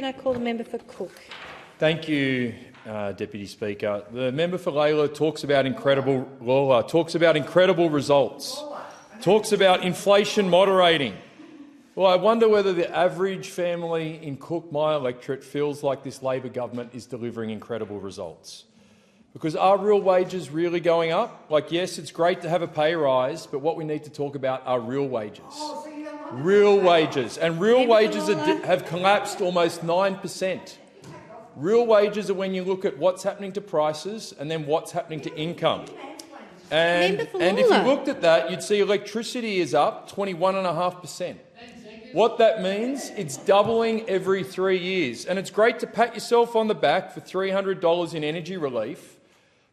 and I call the member for Cook. Thank you, Deputy Speaker. The member for Lalor talks about incredible results, talks about inflation moderating. Well, I wonder whether the average family in Cook, my electorate, feels like this Labor government is delivering incredible results. Because are real wages really going up? Like, yes, it's great to have a pay rise, but what we need to talk about are real wages. Real wages. And real wages have collapsed almost 9%. Real wages are when you look at what's happening to prices and then what's happening to income. And if you looked at that, you'd see electricity is up 21.5%. What that means, it's doubling every 3 years. And it's great to pat yourself on the back for $300 in energy relief,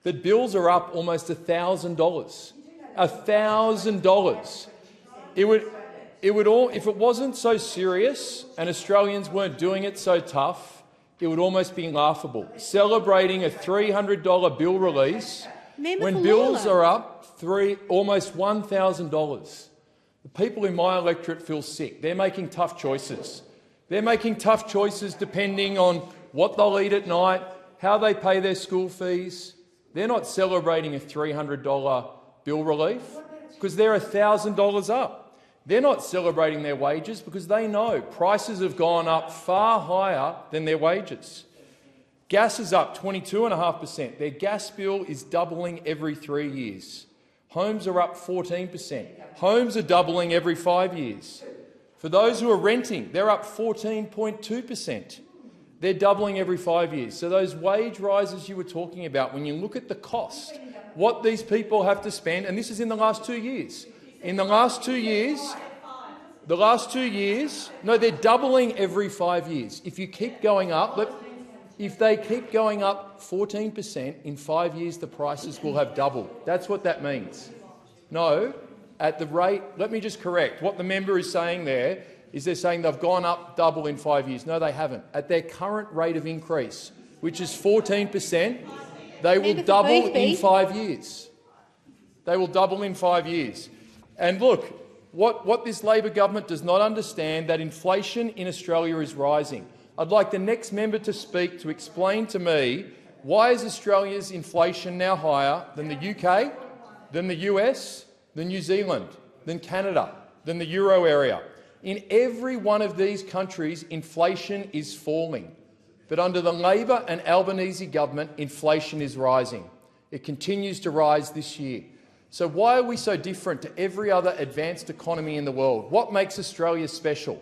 but bills are up almost $1,000. $1,000. If it wasn't so serious and Australians weren't doing it so tough, it would almost be laughable. Celebrating a $300 bill release when bills are up almost $1,000. The people in my electorate feel sick. They're making tough choices. They're making tough choices depending on what they'll eat at night, how they pay their school fees. They're not celebrating a $300 bill relief because they're $1,000 up. They're not celebrating their wages because they know prices have gone up far higher than their wages. Gas is up 22.5%. Their gas bill is doubling every 3 years. Homes are up 14%. Homes are doubling every 5 years. For those who are renting, they're up 14.2%. They're doubling every 5 years. So those wage rises you were talking about, when you look at the cost, what these people have to spend, and this is in the last 2 years. In the last 2 years, no, they're doubling every 5 years. If you keep going up, if they keep going up 14%, in 5 years the prices will have doubled. That's what that means. No, at the rate, let me just correct. What the member is saying there is they're saying they've gone up double in 5 years. No, they haven't. At their current rate of increase, which is 14%, they will double in 5 years. They will double in 5 years. And look, what this Labor government does not understand, that inflation in Australia is rising. I'd like the next member to speak to explain to me why is Australia's inflation now higher than the UK, than the US, than New Zealand, than Canada, than the euro area. In every one of these countries, inflation is falling. But under the Labor and Albanese government, inflation is rising. It continues to rise this year. So why are we so different to every other advanced economy in the world? What makes Australia special?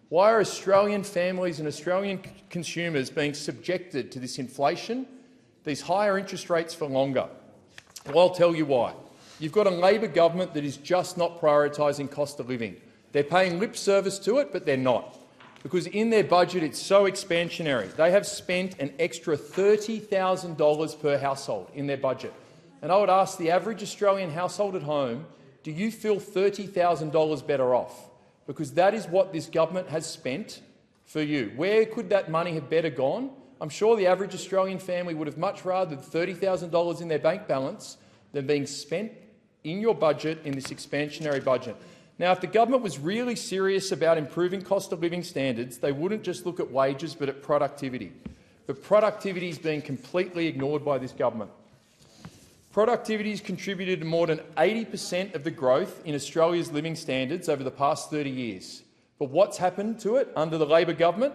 Why are Australian families and Australian consumers being subjected to this inflation, these higher interest rates for longer? Well, I'll tell you why. You've got a Labor government that is just not prioritising cost of living. They're paying lip service to it, but they're not. Because in their budget it's so expansionary. They have spent an extra $30,000 per household in their budget. And I would ask the average Australian household at home, do you feel $30,000 better off? Because that is what this government has spent for you. Where could that money have better gone? I'm sure the average Australian family would have much rather $30,000 in their bank balance than being spent in your budget, in this expansionary budget. Now, if the government was really serious about improving cost of living standards, they wouldn't just look at wages but at productivity. But productivity is being completely ignored by this government. Productivity has contributed to more than 80% of the growth in Australia's living standards over the past 30 years. But what's happened to it under the Labor government?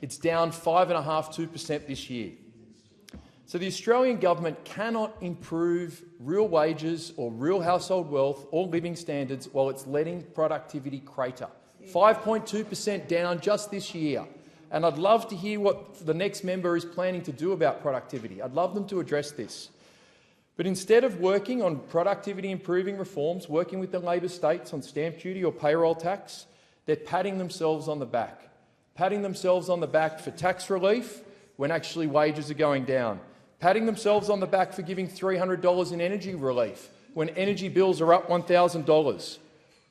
It's down 5.5–2% this year. So the Australian government cannot improve real wages or real household wealth or living standards while it's letting productivity crater. 5.2% down just this year. And I'd love to hear what the next member is planning to do about productivity. I'd love them to address this. But instead of working on productivity improving reforms, working with the Labor states on stamp duty or payroll tax, they're patting themselves on the back. Patting themselves on the back for tax relief when actually wages are going down. Patting themselves on the back for giving $300 in energy relief when energy bills are up $1,000.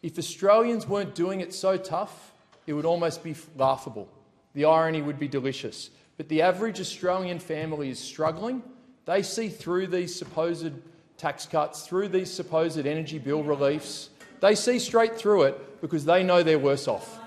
If Australians weren't doing it so tough, it would almost be laughable. The irony would be delicious. But the average Australian family is struggling. They see through these supposed tax cuts, through these supposed energy bill reliefs. They see straight through it because they know they're worse off.